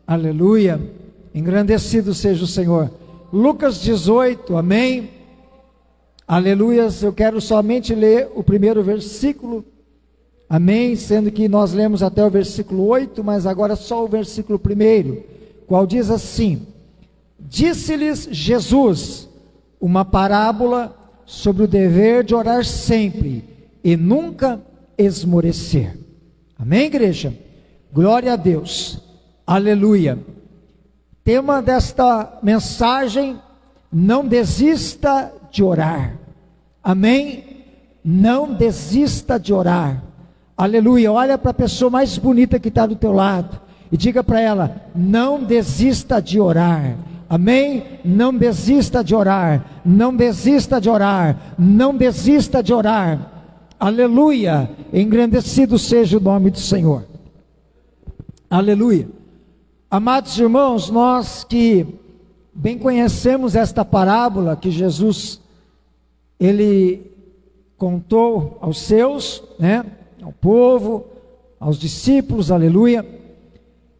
Aleluia. Engrandecido seja o Senhor. Lucas 18, amém. Aleluias. Eu quero somente ler o primeiro versículo, amém, sendo que nós lemos até o versículo 8, mas agora só o versículo 1, qual diz assim: Disse-lhes Jesus uma parábola sobre o dever de orar sempre e nunca esmorecer. Amém, igreja? Glória a Deus. Aleluia. Tema desta mensagem: não desista de orar. Amém? Não desista de orar. Aleluia. Olha para a pessoa mais bonita que está do teu lado e diga para ela: não desista de orar. Amém? Não desista de orar. Não desista de orar. Não desista de orar. Aleluia. Engrandecido seja o nome do Senhor. Aleluia. Amados irmãos, nós que bem conhecemos esta parábola que Jesus, ele contou aos seus, ao povo, aos discípulos, aleluia.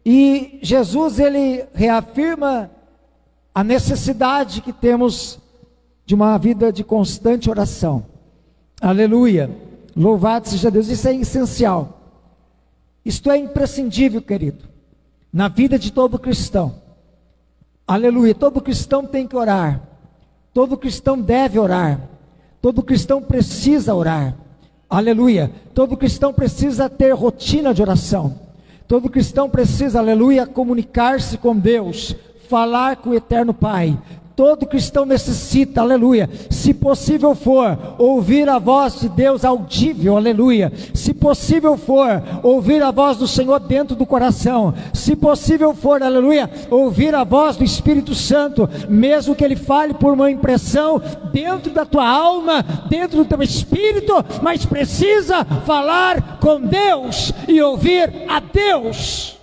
E Jesus, ele reafirma a necessidade que temos de uma vida de constante oração. Aleluia. Louvado seja Deus. Isso é essencial. Isto é imprescindível, querido, na vida de todo cristão. Aleluia. Todo cristão tem que orar. Todo cristão deve orar. Todo cristão precisa orar. Aleluia. Todo cristão precisa ter rotina de oração. Todo cristão precisa, aleluia, comunicar-se com Deus, falar com o eterno Pai. Todo cristão necessita, aleluia, se possível for, ouvir a voz de Deus audível, aleluia. Se possível for, ouvir a voz do Senhor dentro do coração. Se possível for, aleluia, ouvir a voz do Espírito Santo, mesmo que ele fale por uma impressão dentro da tua alma, dentro do teu espírito, mas precisa falar com Deus e ouvir a Deus.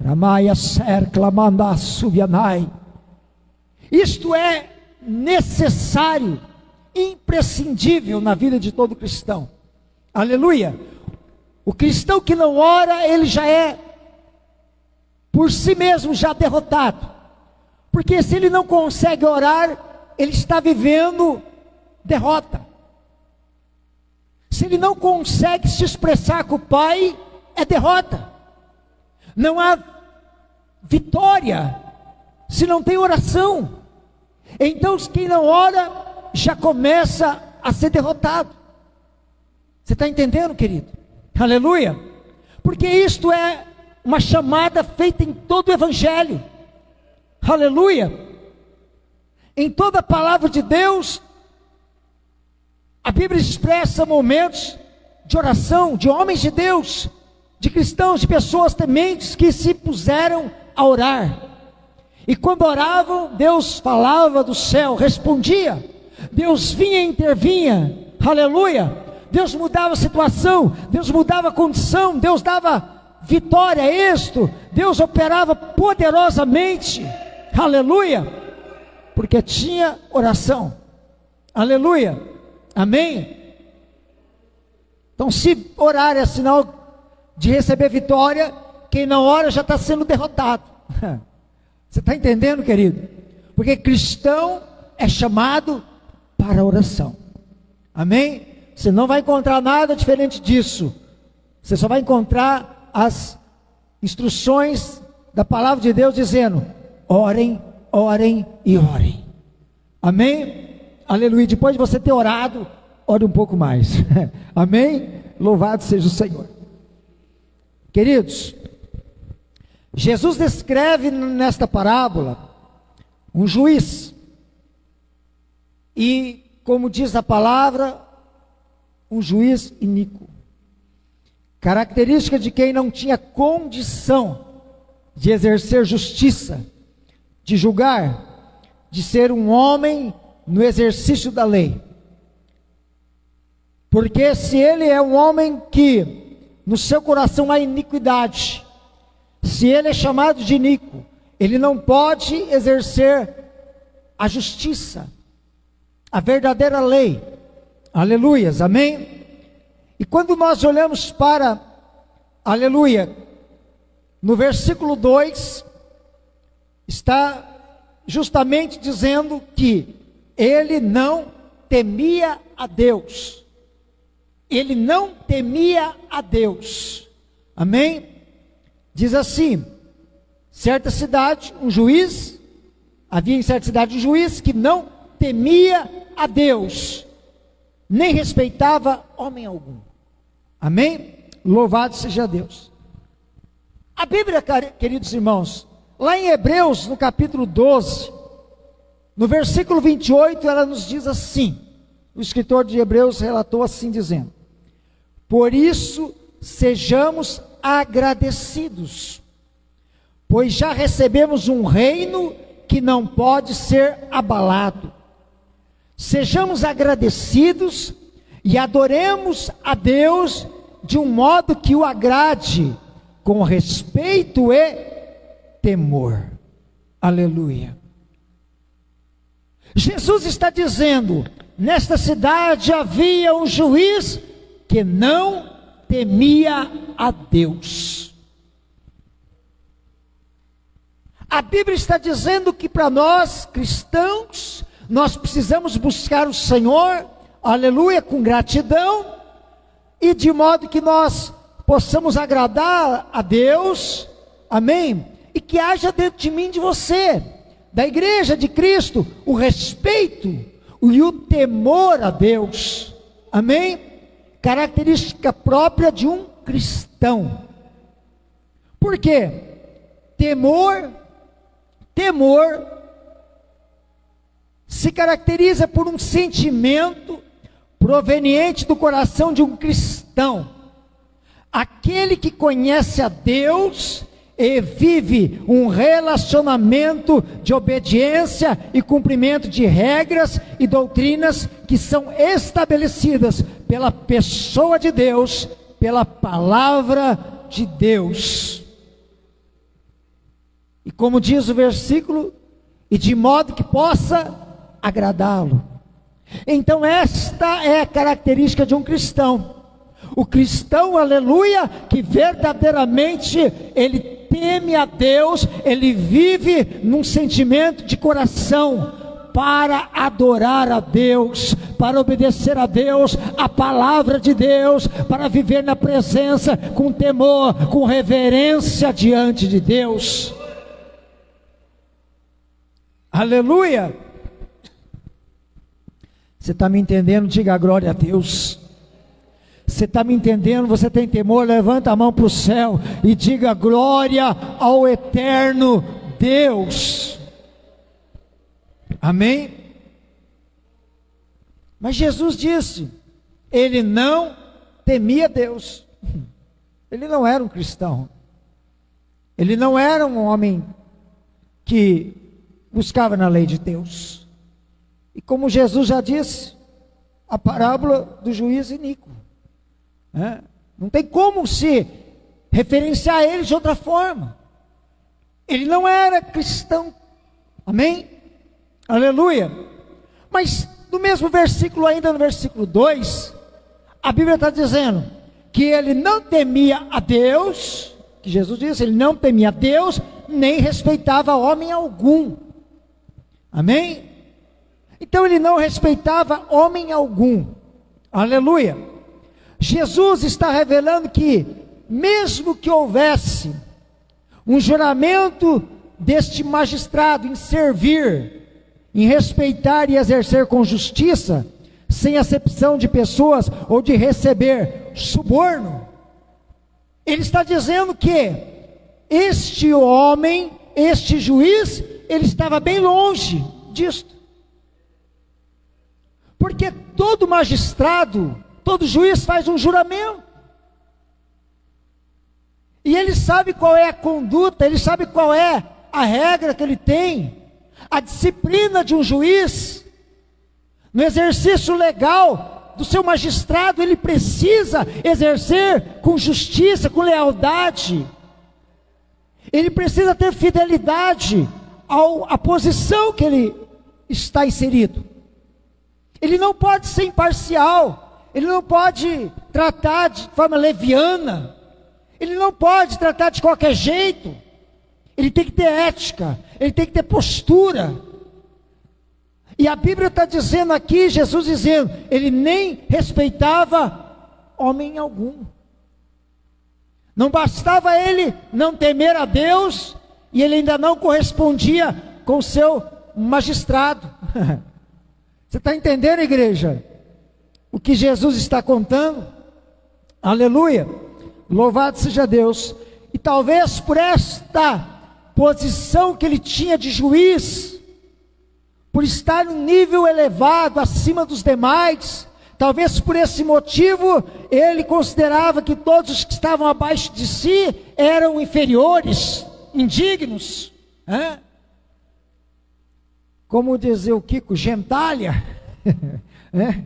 Ramaya ser clamanda subianai. Isto é necessário, imprescindível na vida de todo cristão. Aleluia. O cristão que não ora, ele já é por si mesmo já derrotado. Porque se ele não consegue orar, ele está vivendo derrota. Se ele não consegue se expressar com o Pai, é derrota. Não há vitória se não tem oração. Então quem não ora já começa a ser derrotado. Você está entendendo, querido? Aleluia. Porque isto é uma chamada feita em todo o Evangelho. Aleluia. Em toda a palavra de Deus, a Bíblia expressa momentos de oração de homens de Deus, de cristãos, de pessoas tementes que se puseram a orar. E quando oravam, Deus falava do céu, respondia. Deus vinha e intervinha. Aleluia. Deus mudava a situação, Deus mudava a condição, Deus dava vitória, êxito. Deus operava poderosamente. Aleluia. Porque tinha oração. Aleluia. Amém. Então, se orar é sinal de receber vitória, quem não ora já está sendo derrotado. Você está entendendo, querido? Porque cristão é chamado para a oração. Amém? Você não vai encontrar nada diferente disso. Você só vai encontrar as instruções da palavra de Deus dizendo: orem, orem e orem. Amém? Aleluia. Depois de você ter orado, ore um pouco mais. Amém? Louvado seja o Senhor. Queridos, Jesus descreve nesta parábola um juiz. E, como diz a palavra, um juiz iníquo. Característica de quem não tinha condição de exercer justiça, de julgar, de ser um homem no exercício da lei. Porque se ele é um homem que no seu coração há iniquidade, se ele é chamado de iníquo, ele não pode exercer a justiça, a verdadeira lei. Aleluias, amém? E quando nós olhamos para, aleluia, no versículo 2, está justamente dizendo que ele não temia a Deus. Ele não temia a Deus. Amém? Diz assim: certa cidade, um juiz, havia em certa cidade um juiz que não temia a Deus, nem respeitava homem algum. Amém? Louvado seja Deus. A Bíblia, queridos irmãos, lá em Hebreus, no capítulo 12, no versículo 28, ela nos diz assim, o escritor de Hebreus relatou assim dizendo: por isso sejamos agradecidos, pois já recebemos um reino que não pode ser abalado. Sejamos agradecidos e adoremos a Deus de um modo que o agrade, com respeito e temor. Aleluia. Jesus está dizendo: nesta cidade havia um juiz que não temia a Deus. A Bíblia está dizendo que para nós cristãos, nós precisamos buscar o Senhor, aleluia, com gratidão, e de modo que nós possamos agradar a Deus, amém? E que haja dentro de mim, de você, da igreja de Cristo, o respeito e o temor a Deus, amém? Característica própria de um cristão. Por quê? Temor se caracteriza por um sentimento proveniente do coração de um cristão, aquele que conhece a Deus e vive um relacionamento de obediência e cumprimento de regras e doutrinas que são estabelecidas pela pessoa de Deus, pela palavra de Deus. E como diz o versículo, e de modo que possa agradá-lo. Então esta é a característica de um cristão. O cristão, aleluia, que verdadeiramente ele teme a Deus, ele vive num sentimento de coração para adorar a Deus, para obedecer a Deus, a palavra de Deus, para viver na presença com temor, com reverência diante de Deus. Aleluia. Você está me entendendo? Diga a glória a Deus. Você está me entendendo? Você tem temor? Levanta a mão para o céu e diga glória ao eterno Deus. Amém? Mas Jesus disse, ele não temia Deus. Ele não era um cristão. Ele não era um homem que buscava na lei de Deus. E como Jesus já disse, a parábola do juiz iníquo. Não tem como se referenciar ele de outra forma. Ele não era cristão. Amém? Aleluia. Mas no mesmo versículo, ainda no versículo 2, a Bíblia está dizendo que ele não temia a Deus, que Jesus disse, ele não temia a Deus, nem respeitava homem algum. Amém? Então ele não respeitava homem algum. Aleluia. Jesus está revelando que, mesmo que houvesse um juramento deste magistrado em servir, em respeitar e exercer com justiça, sem acepção de pessoas ou de receber suborno, ele está dizendo que este homem, este juiz, ele estava bem longe disto. Porque todo magistrado, todo juiz faz um juramento. E ele sabe qual é a conduta, ele sabe qual é a regra que ele tem, a disciplina de um juiz. No exercício legal do seu magistrado, ele precisa exercer com justiça, com lealdade. Ele precisa ter fidelidade à posição que ele está inserido. Ele não pode ser imparcial. Ele não pode tratar de forma leviana. Ele não pode tratar de qualquer jeito. Ele tem que ter ética, ele tem que ter postura. E a Bíblia está dizendo aqui, Jesus dizendo, ele nem respeitava homem algum. Não bastava ele não temer a Deus, e ele ainda não correspondia com o seu magistrado. Você está entendendo, igreja? O que Jesus está contando? Aleluia! Louvado seja Deus. E talvez por esta posição que ele tinha de juiz, por estar num nível elevado, acima dos demais, talvez por esse motivo, ele considerava que todos os que estavam abaixo de si eram inferiores, indignos, né? Como dizia o Kiko, gentalha, né?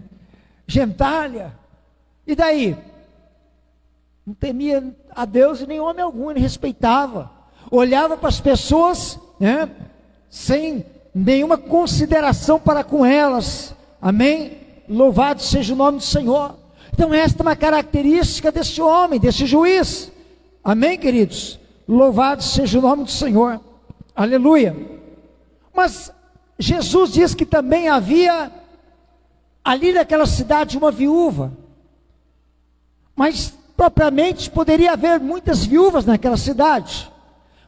Gentalha. E daí? Não temia a Deus e nem homem algum, ele respeitava, olhava para as pessoas, né? Sem nenhuma consideração para com elas, amém? Louvado seja o nome do Senhor. Então esta é uma característica desse homem, desse juiz, amém, queridos? Louvado seja o nome do Senhor, aleluia. Mas Jesus diz que também havia ali naquela cidade uma viúva, mas propriamente poderia haver muitas viúvas naquela cidade,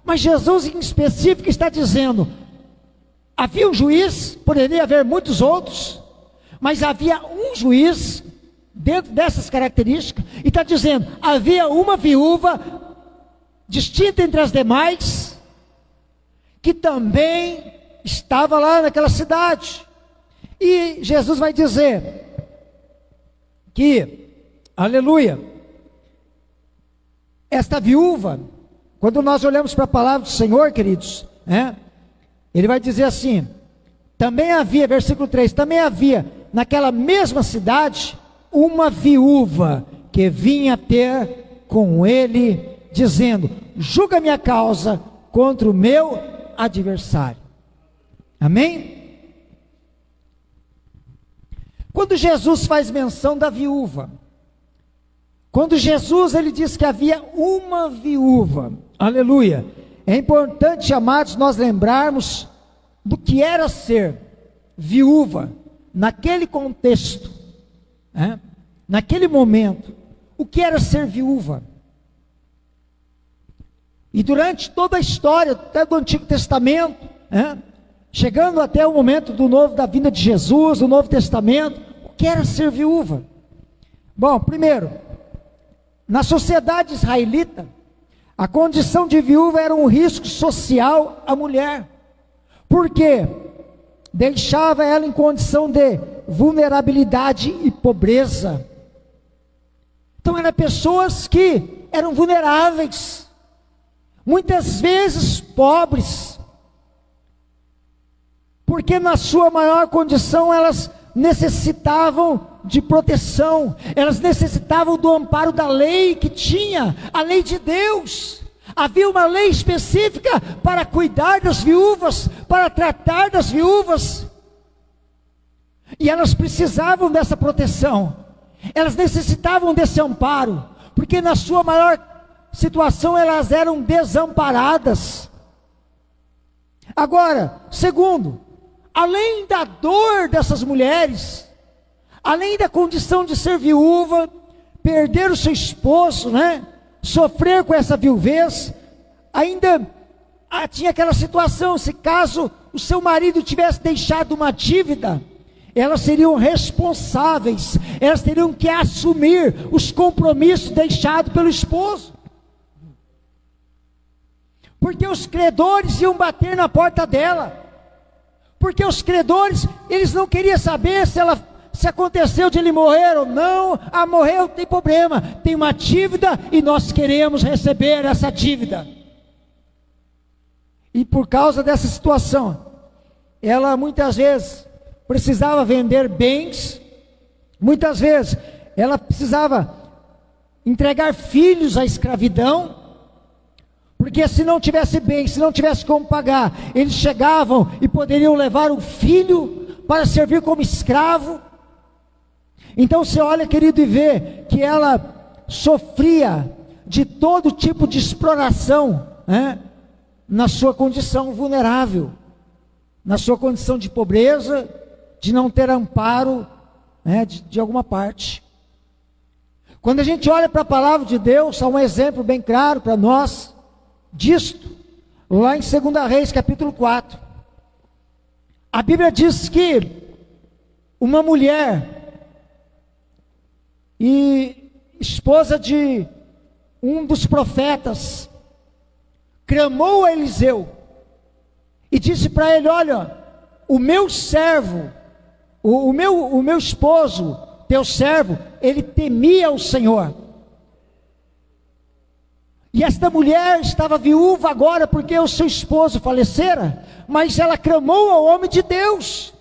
mas Jesus em específico está dizendo, havia um juiz, poderia haver muitos outros, mas havia um juiz, dentro dessas características, e está dizendo, havia uma viúva, distinta entre as demais, que também estava lá naquela cidade, e Jesus vai dizer, que, aleluia, esta viúva, quando nós olhamos para a palavra do Senhor, queridos, ele vai dizer assim, também havia, versículo 3, também havia naquela mesma cidade, uma viúva, que vinha ter com ele, dizendo, julga minha causa, contra o meu adversário, amém? Quando Jesus faz menção da viúva, quando Jesus ele diz que havia uma viúva, aleluia, é importante, amados, nós lembrarmos do que era ser viúva, naquele contexto, naquele momento, o que era ser viúva. E durante toda a história, até do Antigo Testamento, chegando até o momento da vinda de Jesus, do Novo Testamento, o que era ser viúva? Bom, primeiro, na sociedade israelita, a condição de viúva era um risco social à mulher, porque deixava ela em condição de vulnerabilidade e pobreza. Então eram pessoas que eram vulneráveis, muitas vezes pobres, porque na sua maior condição elas necessitavam de proteção, elas necessitavam do amparo da lei que tinha, a lei de Deus. Havia uma lei específica para cuidar das viúvas, para tratar das viúvas, e elas precisavam dessa proteção, elas necessitavam desse amparo, porque na sua maior situação elas eram desamparadas. Agora, segundo, além da dor dessas mulheres, além da condição de ser viúva, perder o seu esposo, sofrer com essa viuvez, ainda tinha aquela situação, se caso o seu marido tivesse deixado uma dívida, elas seriam responsáveis, elas teriam que assumir os compromissos deixados pelo esposo, porque os credores iam bater na porta dela, porque os credores, eles não queriam saber se aconteceu de ele morrer ou não. Morreu, tem problema, tem uma dívida e nós queremos receber essa dívida. E por causa dessa situação, ela muitas vezes precisava vender bens, muitas vezes ela precisava entregar filhos à escravidão, porque se não tivesse bem, se não tivesse como pagar, eles chegavam e poderiam levar o filho para servir como escravo. Então você olha, querido, e vê que ela sofria de todo tipo de exploração, né? Na sua condição vulnerável, na sua condição de pobreza, de não ter amparo, né? de alguma parte. Quando a gente olha para a palavra de Deus, há um exemplo bem claro para nós disto, lá em 2 Reis, capítulo 4. A Bíblia diz que uma mulher e esposa de um dos profetas clamou a Eliseu e disse para ele: olha, o meu servo, o meu esposo, teu servo, ele temia o Senhor. E esta mulher estava viúva agora porque o seu esposo falecera, mas ela clamou ao homem de Deus.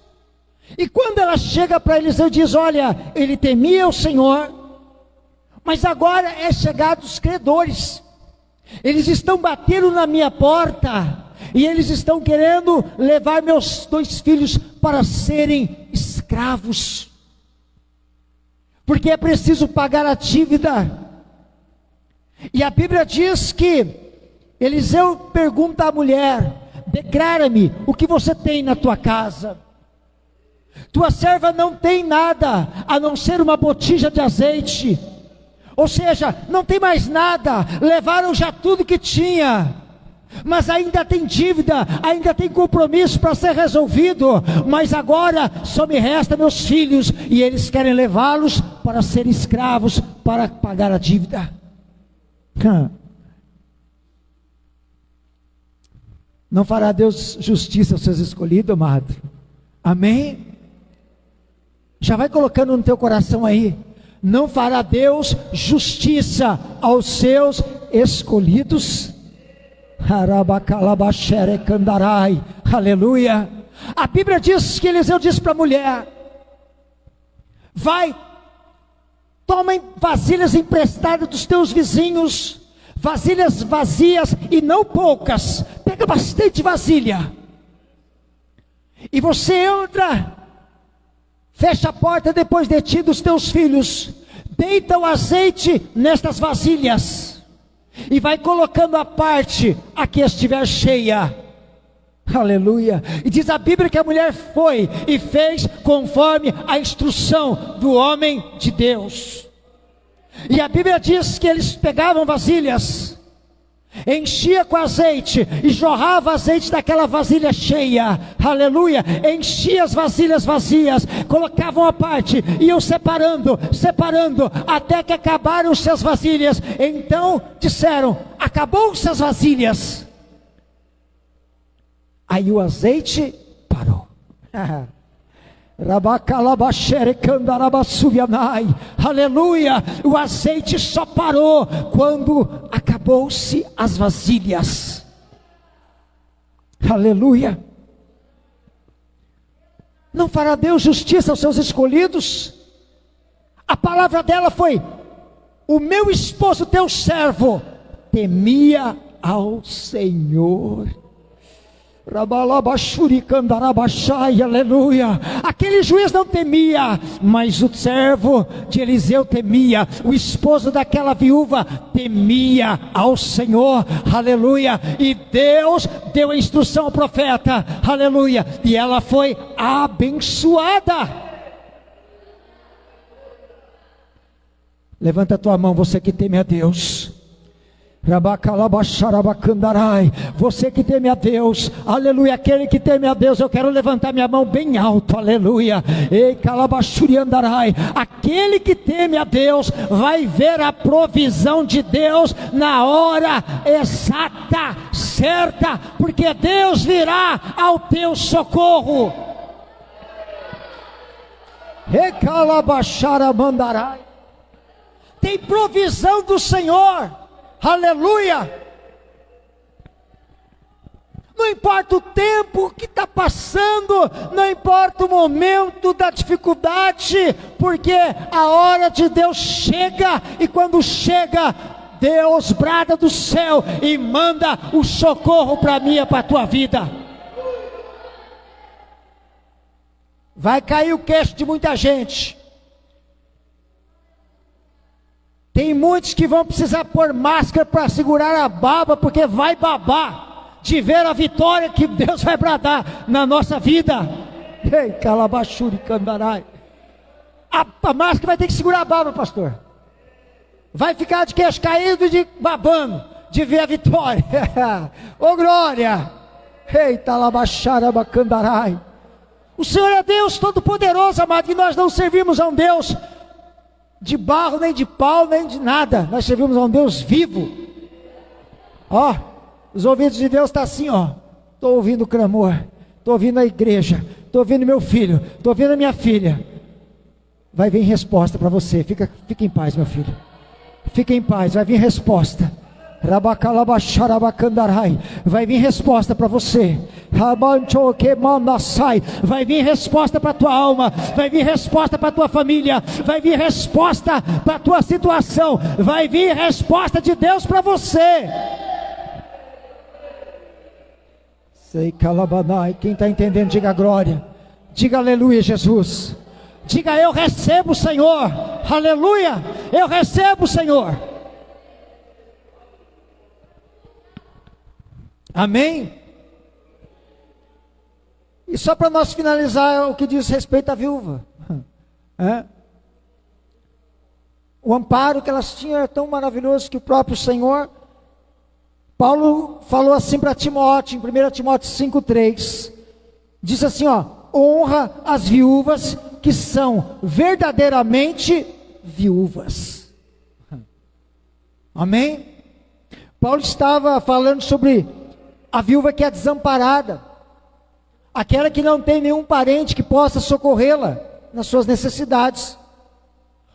E quando ela chega para Eliseu e diz: olha, ele temia o Senhor, mas agora é chegado os credores, eles estão batendo na minha porta, e eles estão querendo levar meus 2 filhos para serem escravos, porque é preciso pagar a dívida. E a Bíblia diz que Eliseu pergunta à mulher: declara-me o que você tem na tua casa. Tua serva não tem nada a não ser uma botija de azeite, ou seja, não tem mais nada, levaram já tudo que tinha, mas ainda tem dívida, ainda tem compromisso para ser resolvido, mas agora só me resta meus filhos, e eles querem levá-los para ser escravos, para pagar a dívida. Não fará Deus justiça aos seus escolhidos, amado? Amém? Já vai colocando no teu coração aí: não fará Deus justiça aos seus escolhidos? Aleluia. A Bíblia diz que Eliseu disse para a mulher: vai, toma vasilhas emprestadas dos teus vizinhos, vasilhas vazias e não poucas, pega bastante vasilha, e você entra, fecha a porta depois de ti dos teus filhos, deita o azeite nestas vasilhas, e vai colocando a parte a que estiver cheia. Aleluia. E diz a Bíblia que a mulher foi e fez conforme a instrução do homem de Deus. E a Bíblia diz que eles pegavam vasilhas, enchia com azeite e jorrava azeite daquela vasilha cheia. Aleluia. Enchia as vasilhas vazias, colocavam a parte, iam separando, até que acabaram as vasilhas. Então disseram: acabou-se as vasilhas. Aí o azeite parou. Aleluia. O azeite só parou quando acabou-se as vasilhas. Aleluia. Não fará Deus justiça aos seus escolhidos? A palavra dela foi: o meu esposo, teu servo, temia ao Senhor. Aleluia. Aquele juiz não temia, mas o servo de Eliseu temia. O esposo daquela viúva temia ao Senhor. Aleluia. E Deus deu a instrução ao profeta. Aleluia. E ela foi abençoada. Levanta a tua mão, você que teme a Deus. Você que teme a Deus, aleluia. Aquele que teme a Deus, eu quero levantar minha mão bem alto, aleluia. Aquele que teme a Deus vai ver a provisão de Deus na hora exata, certa, porque Deus virá ao teu socorro. Tem provisão do Senhor. Aleluia. Não importa o tempo que está passando, não importa o momento da dificuldade, porque a hora de Deus chega, e quando chega, Deus brada do céu e manda o socorro para mim e para a tua vida. Vai cair o queixo de muita gente. Tem muitos que vão precisar pôr máscara para segurar a baba, porque vai babar de ver a vitória que Deus vai bradar na nossa vida. Ei, calabachuri candarai. A máscara vai ter que segurar a baba, pastor. Vai ficar de queixo caído, de babando, de ver a vitória. Ô glória! Eita, labaxarabacandarai. O Senhor é Deus Todo-Poderoso, amado, e nós não servimos a um Deus de barro, nem de pau, nem de nada. Nós servimos a um Deus vivo. Ó, os ouvidos de Deus estão assim, ó. Estou ouvindo o clamor, estou ouvindo a igreja, estou ouvindo meu filho, estou ouvindo a minha filha. Vai vir resposta para você. Fica em paz, meu filho. Fica em paz, vai vir resposta. Vai vir resposta para você. Vai vir resposta para a tua alma. Vai vir resposta para a tua família. Vai vir resposta para a tua situação. Vai vir resposta de Deus para você. Quem está entendendo, diga glória. Diga aleluia, Jesus. Diga eu recebo, Senhor. Aleluia, eu recebo, Senhor. Amém? E só para nós finalizar o que diz respeito à viúva. O amparo que elas tinham era tão maravilhoso que o próprio Senhor, Paulo falou assim para Timóteo, em 1 Timóteo 5,3, diz assim, ó: honra as viúvas que são verdadeiramente viúvas. Amém? Paulo estava falando sobre a viúva que é desamparada, aquela que não tem nenhum parente que possa socorrê-la nas suas necessidades,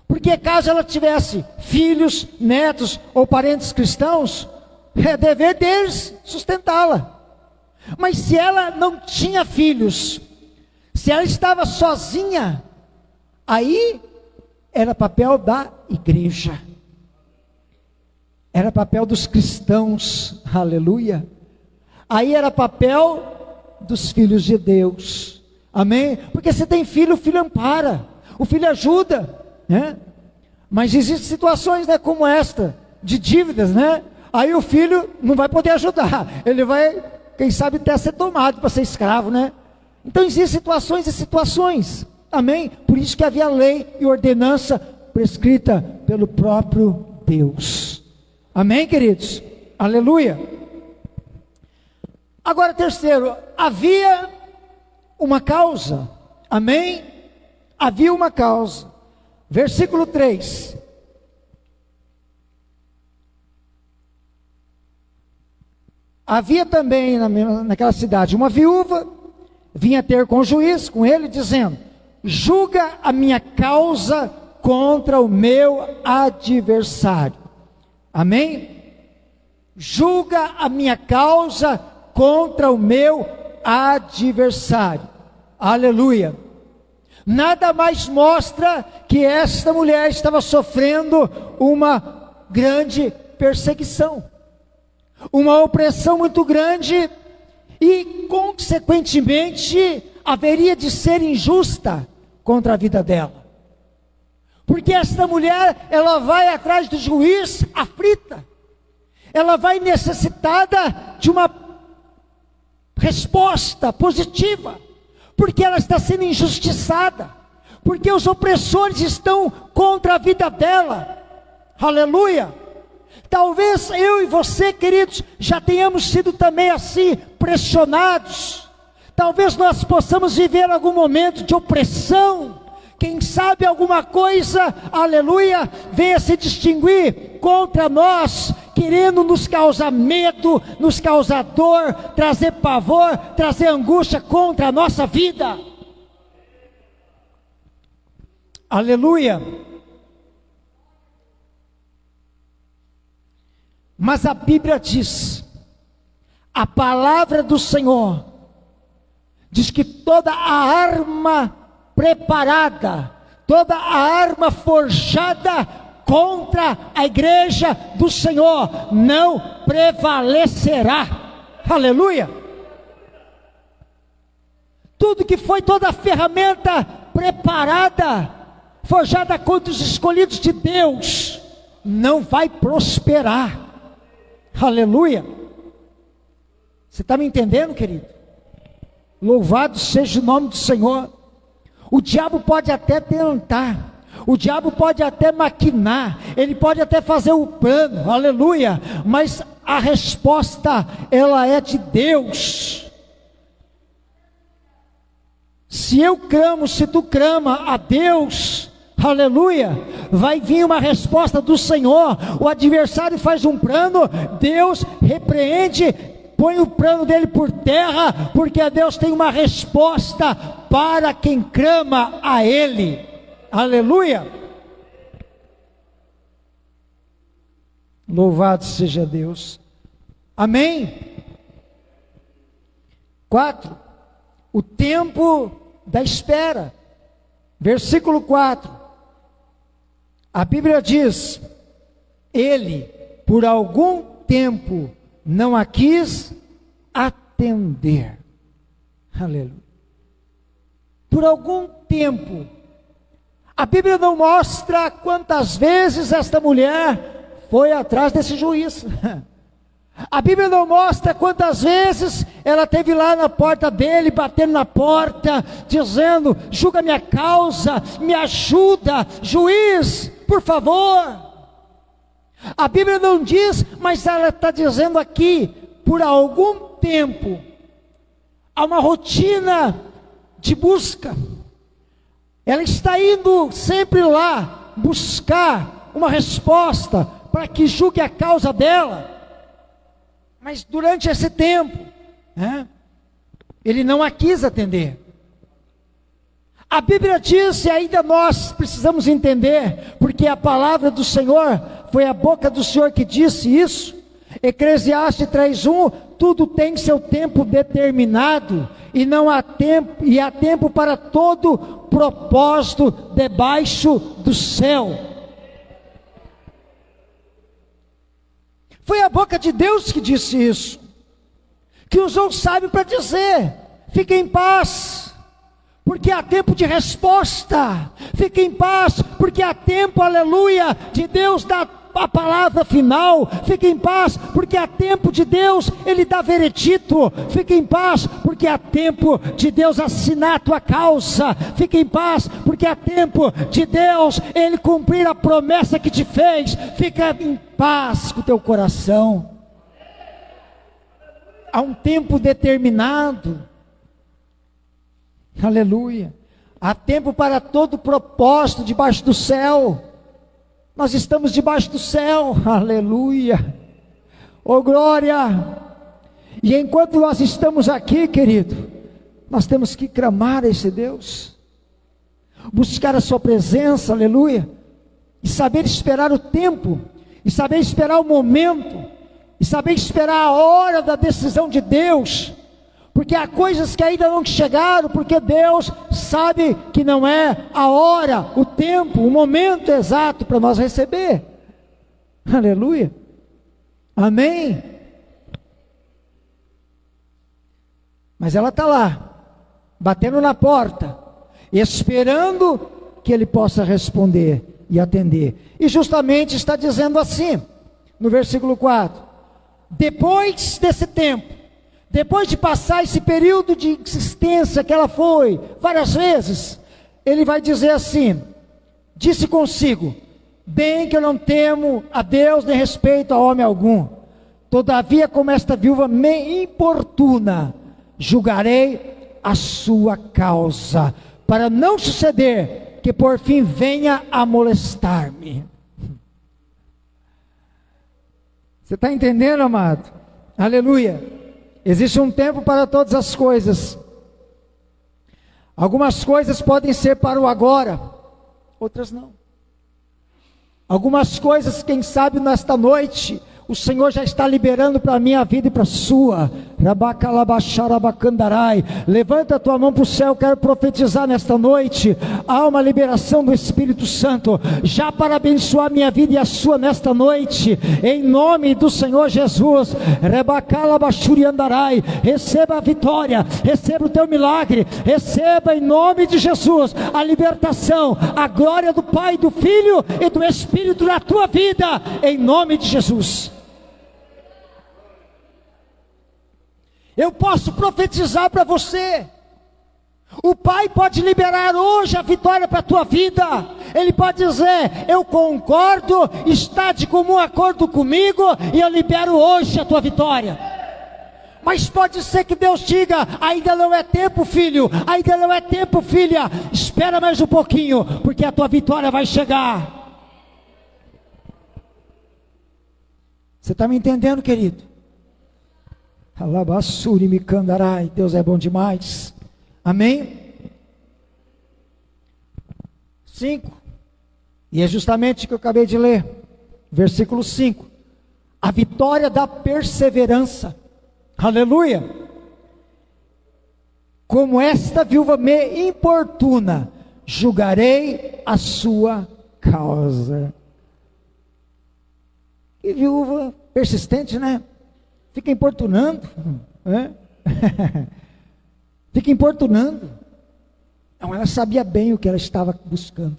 porque caso ela tivesse filhos, netos ou parentes cristãos, é dever deles sustentá-la. Mas se ela não tinha filhos, se ela estava sozinha, aí era papel da igreja, era papel dos cristãos, aleluia. Aí era papel dos filhos de Deus, amém? Porque você tem filho, o filho ampara, o filho ajuda, né? Mas existem situações, né, como esta, de dívidas, né? Aí o filho não vai poder ajudar, ele vai, quem sabe, até ser tomado para ser escravo, né? Então existem situações e situações, amém? Por isso que havia lei e ordenança prescrita pelo próprio Deus, amém, queridos? Aleluia. Agora, terceiro, havia uma causa, amém? Havia uma causa, versículo 3. Havia também naquela cidade uma viúva, vinha ter com o juiz, com ele, dizendo: julga a minha causa contra o meu adversário, amém? Julga a minha causa contra o meu adversário, aleluia. Nada mais mostra que esta mulher estava sofrendo uma grande perseguição, uma opressão muito grande, e consequentemente haveria de ser injusta contra a vida dela, porque esta mulher, ela vai atrás do juiz aflita, ela vai necessitada de uma resposta positiva, porque ela está sendo injustiçada, porque os opressores estão contra a vida dela, aleluia. Talvez eu e você, queridos, já tenhamos sido também assim, pressionados. Talvez nós possamos viver algum momento de opressão. Quem sabe alguma coisa, aleluia, venha se distinguir contra nós, querendo nos causar medo, nos causar dor, trazer pavor, trazer angústia contra a nossa vida. Aleluia. Mas a Bíblia diz, a palavra do Senhor diz que toda a arma preparada, toda a arma forjada contra a igreja do Senhor não prevalecerá, aleluia. Tudo que foi, toda a ferramenta preparada, forjada contra os escolhidos de Deus, não vai prosperar. Aleluia. Você está me entendendo, querido? Louvado seja o nome do Senhor. O diabo pode até tentar, o diabo pode até maquinar, ele pode até fazer o plano, aleluia, mas a resposta, ela é de Deus. Se eu clamo, se tu clama a Deus, aleluia, vai vir uma resposta do Senhor. O adversário faz um plano, Deus repreende, põe o plano dele por terra, porque Deus tem uma resposta para quem clama a Ele. Aleluia. Louvado seja Deus. Amém. 4. O tempo da espera. Versículo 4. A Bíblia diz: ele por algum tempo não a quis atender. Aleluia. Por algum tempo. A Bíblia não mostra quantas vezes esta mulher foi atrás desse juiz. A Bíblia não mostra quantas vezes ela esteve lá na porta dele, batendo na porta, dizendo: julga minha causa, me ajuda, juiz, por favor. A Bíblia não diz, mas ela está dizendo aqui, por algum tempo, há uma rotina de busca. Ela está indo sempre lá, buscar uma resposta, para que julgue a causa dela. Mas durante esse tempo, ele não a quis atender. A Bíblia diz, e ainda nós precisamos entender, porque a palavra do Senhor, foi a boca do Senhor que disse isso. Eclesiastes 3:1, tudo tem seu tempo determinado, e não há tempo, e há tempo para todo propósito debaixo do céu. Foi a boca de Deus que disse isso, que usou o sábio para dizer: fique em paz, porque há tempo de resposta. Fique em paz, porque há tempo, aleluia, de Deus dar a palavra final. Fique em paz, porque há tempo de Deus, Ele dá veredito. Fique em paz, porque há tempo de Deus assinar a tua causa. Fique em paz, porque há tempo de Deus, Ele cumprir a promessa que te fez. Fica em paz com o teu coração. Há um tempo determinado. Aleluia. Há tempo para todo propósito debaixo do céu. Nós estamos debaixo do céu, aleluia, oh glória. E enquanto nós estamos aqui, querido, nós temos que clamar a esse Deus, buscar a sua presença, aleluia, e saber esperar o tempo, e saber esperar o momento, e saber esperar a hora da decisão de Deus, porque há coisas que ainda não chegaram, porque Deus sabe que não é a hora, o tempo, o momento exato para nós receber. Aleluia. Amém. Mas ela está lá, batendo na porta, esperando que ele possa responder e atender. E justamente está dizendo assim, no versículo 4: depois desse tempo, depois de passar esse período de insistência que ela foi várias vezes, ele vai dizer assim: disse consigo, bem que eu não temo a Deus nem respeito a homem algum, todavia como esta viúva me importuna, julgarei a sua causa, para não suceder que por fim venha a molestar-me. Você está entendendo, amado? Aleluia. Existe um tempo para todas as coisas. Algumas coisas podem ser para o agora, outras não. Algumas coisas, quem sabe nesta noite, o Senhor já está liberando para a minha vida e para a sua. Levanta a tua mão para o céu. Quero profetizar nesta noite. Há uma liberação do Espírito Santo, já para abençoar minha vida e a sua nesta noite, em nome do Senhor Jesus. Receba a vitória, receba o teu milagre, receba em nome de Jesus a libertação, a glória do Pai, do Filho e do Espírito na tua vida, em nome de Jesus. Eu posso profetizar para você. O Pai pode liberar hoje a vitória para a tua vida. Ele pode dizer: eu concordo, está de comum acordo comigo, e eu libero hoje a tua vitória. Mas pode ser que Deus diga: ainda não é tempo, filho, ainda não é tempo, filha, espera mais um pouquinho, porque a tua vitória vai chegar. Você está me entendendo, querido? Alabassuri me candarai, Deus é bom demais. Amém? 5, e é justamente o que eu acabei de ler, versículo 5, a vitória da perseverança. Aleluia! Como esta viúva me importuna, julgarei a sua causa. Que viúva persistente, né? Fica importunando, né? Fica importunando. Não, ela sabia bem o que ela estava buscando.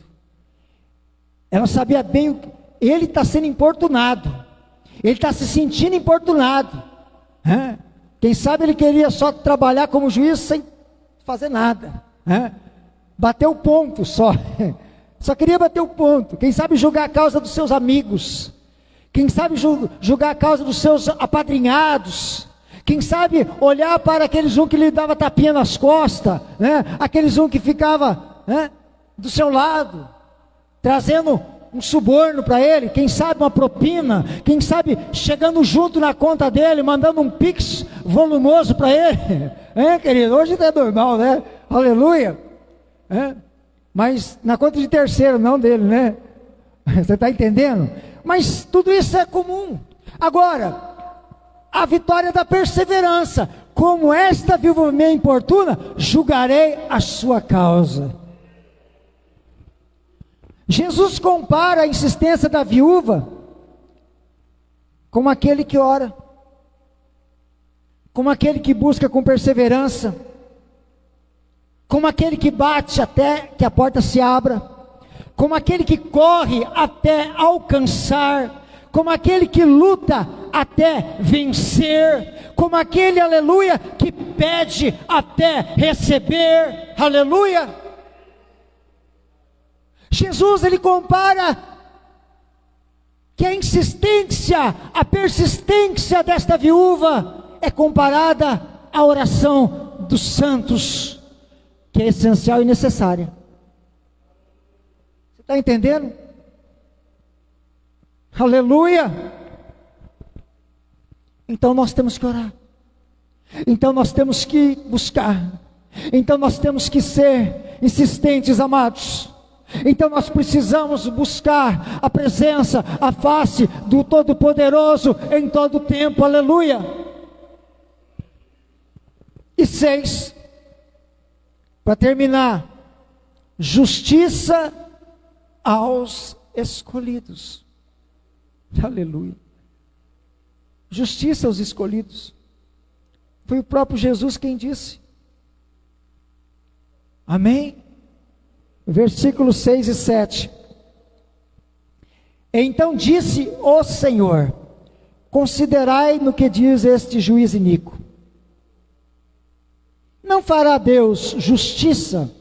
Ela sabia bem o que... Ele está sendo importunado. Ele está se sentindo importunado. Quem sabe ele queria só trabalhar como juiz sem fazer nada. Bater o ponto só. Só queria bater o ponto. Quem sabe julgar a causa dos seus amigos. Quem sabe julgar a causa dos seus apadrinhados. Quem sabe olhar para aqueles que lhe dava tapinha nas costas, né? Aqueles que ficava, né, do seu lado, trazendo um suborno para ele, quem sabe uma propina, quem sabe chegando junto na conta dele, mandando um pix volumoso para ele, querido? Hoje não é normal, né? Aleluia, mas na conta de terceiro, não dele, né? Você está entendendo? Mas tudo isso é comum. Agora, a vitória da perseverança, como esta viúva me importuna, julgarei a sua causa. Jesus compara a insistência da viúva como aquele que ora, como aquele que busca com perseverança, como aquele que bate até que a porta se abra, como aquele que corre até alcançar, como aquele que luta até vencer, como aquele, aleluia, que pede até receber, aleluia. Jesus, ele compara que a insistência, a persistência desta viúva é comparada à oração dos santos, que é essencial e necessária. Você está entendendo? Aleluia! Então nós temos que orar, então nós temos que buscar, então nós temos que ser insistentes, amados. Então nós precisamos buscar a presença, a face do Todo-Poderoso em todo o tempo, aleluia. E 6, para terminar, justiça aos escolhidos, aleluia. Justiça aos escolhidos, foi o próprio Jesus quem disse, amém? Versículos 6 e 7. Então disse o Senhor: considerai no que diz este juiz iníquo. Não fará Deus justiça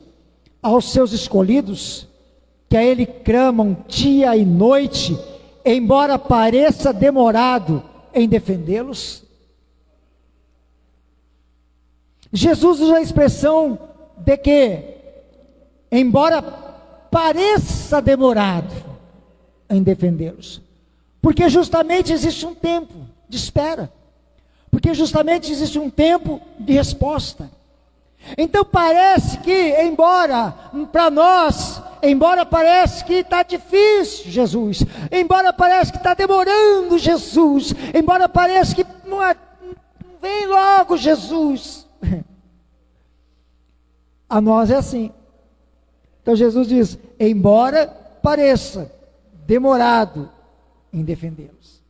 aos seus escolhidos, que a Ele clamam dia e noite, embora pareça demorado em defendê-los? Jesus usa a expressão de que, embora pareça demorado em defendê-los, porque justamente existe um tempo de espera, porque justamente existe um tempo de resposta. Então parece que, embora para nós, embora parece que está difícil, Jesus, embora parece que está demorando, Jesus, embora pareça que não vem logo, Jesus. A nós é assim. Então Jesus diz, embora pareça demorado em defendê-los.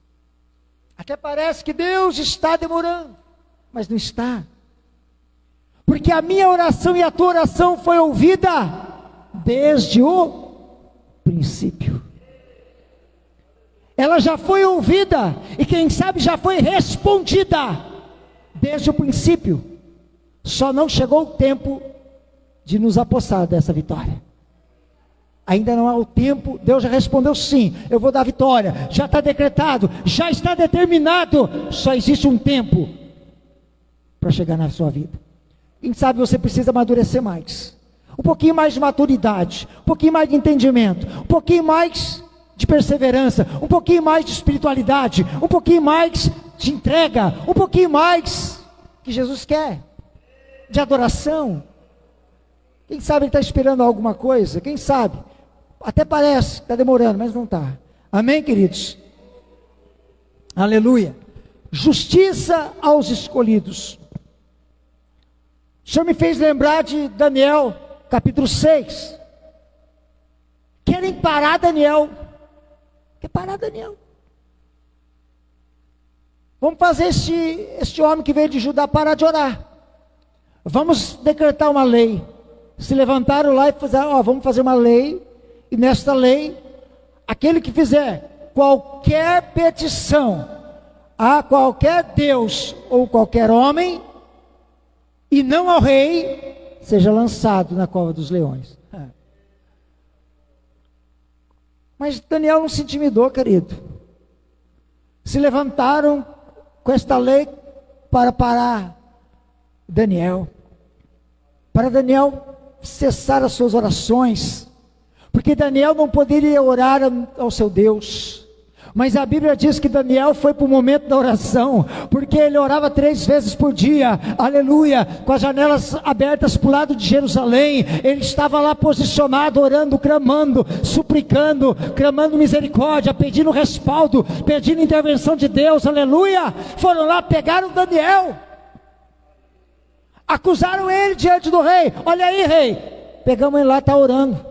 Até parece que Deus está demorando, mas não está. Porque a minha oração e a tua oração foi ouvida desde o princípio. Ela já foi ouvida e quem sabe já foi respondida desde o princípio. Só não chegou o tempo de nos apossar dessa vitória. Ainda não há o tempo. Deus já respondeu sim, eu vou dar vitória, já está decretado, já está determinado. Só existe um tempo para chegar na sua vida. Quem sabe você precisa amadurecer mais, um pouquinho mais de maturidade, um pouquinho mais de entendimento, um pouquinho mais de perseverança, um pouquinho mais de espiritualidade, um pouquinho mais de entrega, um pouquinho mais que Jesus quer, de adoração. Quem sabe ele está esperando alguma coisa, quem sabe, até parece que está demorando, mas não está. Amém, queridos? Aleluia. Justiça aos escolhidos. O Senhor me fez lembrar de Daniel, capítulo 6. Querem parar Daniel. Quer parar Daniel? Vamos fazer este homem que veio de Judá parar de orar. Vamos decretar uma lei. Se levantaram lá e fizeram, vamos fazer uma lei. E nesta lei, aquele que fizer qualquer petição a qualquer Deus ou qualquer homem, e não ao rei, seja lançado na cova dos leões. Mas Daniel não se intimidou, querido. Se levantaram com esta lei para parar Daniel. Para Daniel cessar as suas orações. Porque Daniel não poderia orar ao seu Deus. Mas a Bíblia diz que Daniel foi para o momento da oração, porque ele orava 3 vezes por dia, aleluia, com as janelas abertas para o lado de Jerusalém. Ele estava lá posicionado, orando, clamando, suplicando, clamando misericórdia, pedindo respaldo, pedindo intervenção de Deus, aleluia. Foram lá, pegaram Daniel, acusaram ele diante do rei. Olha aí, rei, pegamos ele lá, está orando.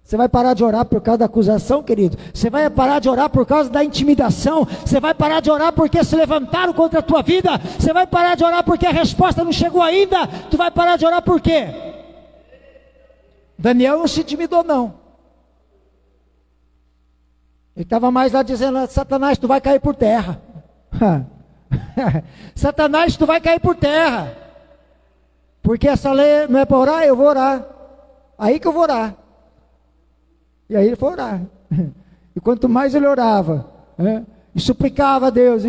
Você vai parar de orar por causa da acusação, querido? Você vai parar de orar por causa da intimidação? Você vai parar de orar porque se levantaram contra a tua vida? Você vai parar de orar porque a resposta não chegou ainda? Tu vai parar de orar por quê? Daniel não se intimidou, não. Ele estava mais lá dizendo, Satanás, tu vai cair por terra. Satanás, tu vai cair por terra. Porque essa lei não é para orar, eu vou orar. Aí que eu vou orar. E aí ele foi orar. E quanto mais ele orava, e suplicava a Deus,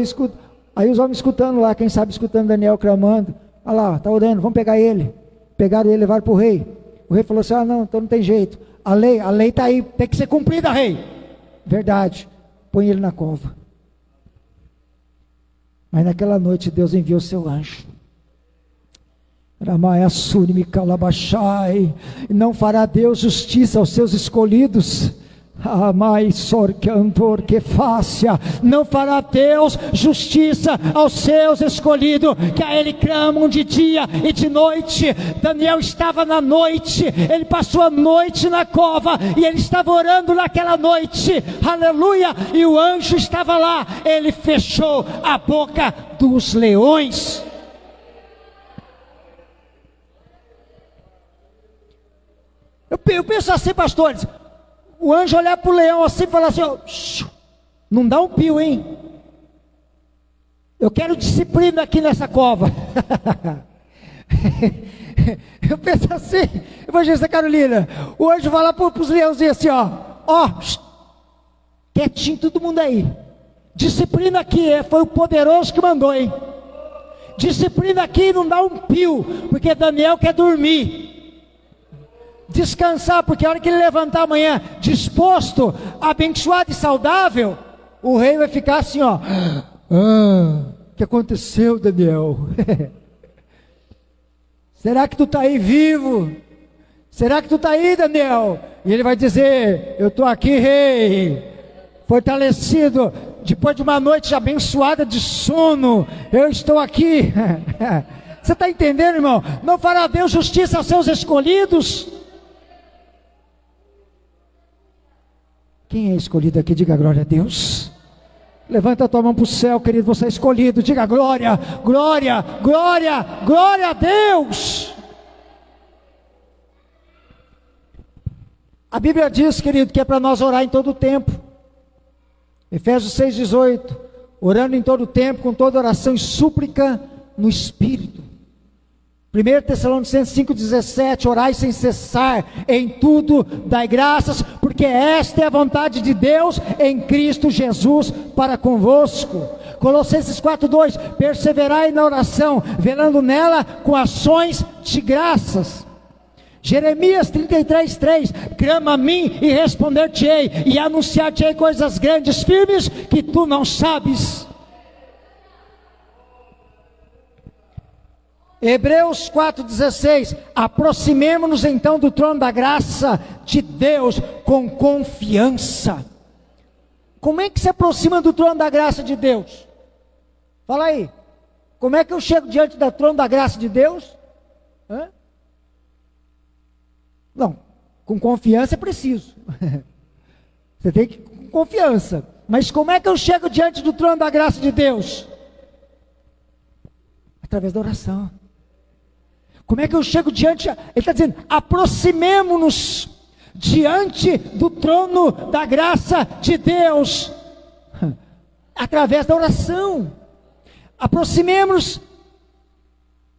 aí os homens escutando lá, quem sabe escutando Daniel clamando, olha lá, está orando, vamos pegar ele. Pegaram ele e levaram para o rei. O rei falou assim, não, então não tem jeito. A lei está aí, tem que ser cumprida, rei. Verdade, põe ele na cova. Mas naquela noite Deus enviou seu anjo. E não fará Deus justiça aos seus escolhidos. Não fará Deus justiça aos seus escolhidos, que a Ele clamam de dia e de noite. Daniel estava na noite, ele passou a noite na cova, e ele estava orando naquela noite, aleluia, e o anjo estava lá, ele fechou a boca dos leões. Eu penso assim, pastores, o anjo olhar para o leão assim e falar assim, não dá um pio, hein? Eu quero disciplina aqui nessa cova. Eu penso assim, evangelista Carolina, o anjo vai lá para os leãozinhos assim, quietinho todo mundo aí. Disciplina aqui, foi o poderoso que mandou, hein? Disciplina aqui, não dá um pio, porque Daniel quer dormir. Descansar, porque a hora que ele levantar amanhã, disposto, abençoado e saudável, o rei vai ficar assim, o que aconteceu, Daniel? Será que tu está aí vivo? Será que tu está aí, Daniel? E ele vai dizer, eu estou aqui, rei, fortalecido, depois de uma noite abençoada de sono, eu estou aqui. Você está entendendo, irmão? Não fará Deus justiça aos seus escolhidos? Quem é escolhido aqui? Diga glória a Deus. Levanta a tua mão para o céu, querido, você é escolhido. Diga glória, glória, glória, glória a Deus. A Bíblia diz, querido, que é para nós orar em todo o tempo. Efésios 6,18, orando em todo o tempo, com toda oração e súplica no Espírito. 1 Tessalonicenses 5,17, orai sem cessar, em tudo dai graças, porque esta é a vontade de Deus em Cristo Jesus para convosco. Colossenses 4,2, perseverai na oração, velando nela com ações de graças. Jeremias 33,3, clama a mim e responder-te-ei, e anunciar-te-ei coisas grandes, firmes, que tu não sabes. Hebreus 4,16, aproximemo-nos então do trono da graça de Deus com confiança. Como é que se aproxima do trono da graça de Deus? Fala aí, como é que eu chego diante do trono da graça de Deus? Não, com confiança é preciso. Você tem que ir com confiança. Mas como é que eu chego diante do trono da graça de Deus? Através da oração. Como é que eu chego diante? Ele está dizendo, aproximemo-nos diante do trono da graça de Deus, através da oração. Aproximemo-nos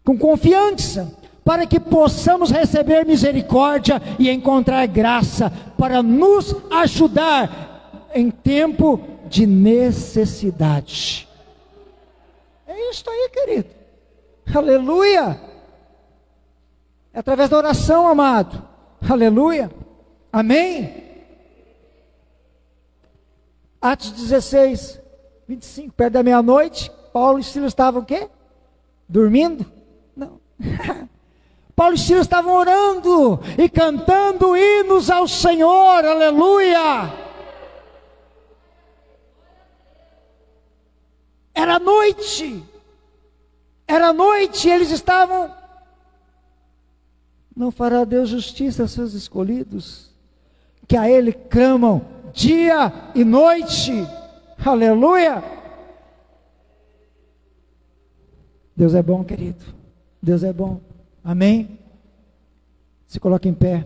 com confiança, para que possamos receber misericórdia e encontrar graça, para nos ajudar em tempo de necessidade. É isso aí, querido. Aleluia. É através da oração, amado. Aleluia. Amém. Atos 16, 25, perto da meia-noite, Paulo e Silas estavam o quê? Dormindo? Não. Paulo e Silas estavam orando e cantando hinos ao Senhor. Aleluia. Era noite. Era noite e eles estavam... Não fará Deus justiça aos seus escolhidos, que a Ele clamam dia e noite. Aleluia. Deus é bom, querido. Deus é bom. Amém? Se coloque em pé.